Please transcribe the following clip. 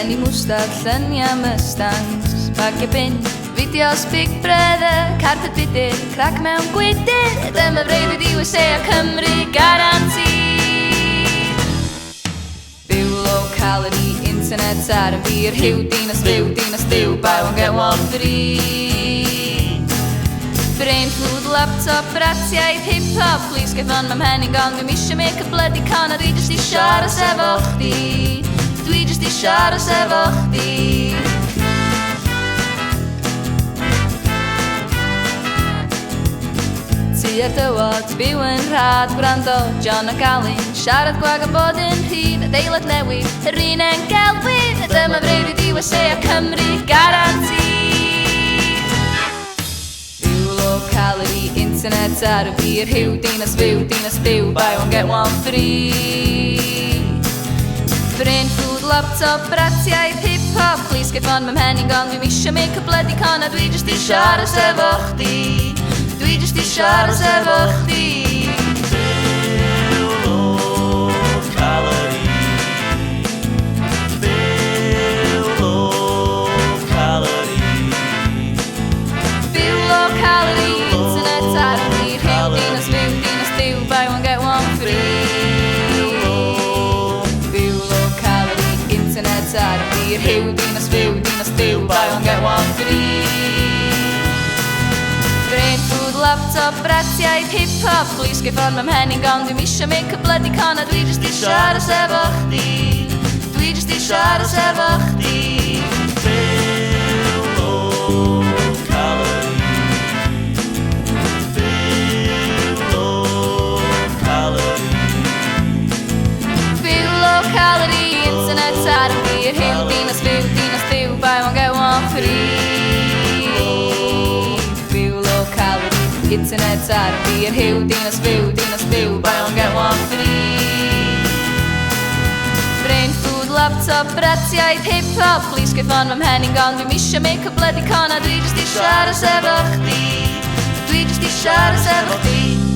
Penny mustard, lluniau mustangs Bagia bin, fideos Big Brother Carpet bydyr, crac mewn gwydyr Dyma breuddwyd i USA Cymru Garantid Byw low-calorie, internet ar y bir Hiw dinas byw, buy one get one free Brain food, laptop, bratiaid, hip-hop Please get fun, mam henning gong Dwi'm isio make a bloody con A dwi jyst i siaras efo chdi Dwi jyst i siaras efo chdi Ti ar dywod, byw yn rhad Gwrando, John a Galin Siarad gwag am bod yn rhydd Adeilad newid, yr un yn gelwyd Dyma breuddwyd i USA a Cymru Garantid Byw low-calorie, internet ar y bir Hiw dinas byw, buy one get one free Brain food, laptop, bratiaid, hip-hop Please get fun, mam henning gong Dwi'm isio make a bloody con A dwi jyst i siaras efo chdi Dwi jyst i siaras efo chdi Byw low-calorie Byw low-calorie Byw low-calorie, internet ar y bir Hiw dinas byw, buy one get one free Byw low-calorie, internet ar y bir Hiw dinas byw, buy one get one free Brain food, laptop, bratiaid, hip-hop Please get fun, mam henning gong Dwi'm isio make a bloody con A dwi jyst i siaras efo chdi Dwi jyst i siaras efo chdi Byw low-calorie Byw low-calorie Byw low-calorie, internet ar y bir Hiw dinas byw, buy one get one free Byw low-calorie, internet ar y bir Hiw dinas byw, buy one get one free Brain food, laptop, bratiaid, hip-hop Please get fun, mam henning gong Dwi'm isio make a bloody con A dwi jyst i siaras efo chdi Dwi jyst i siaras efo chdi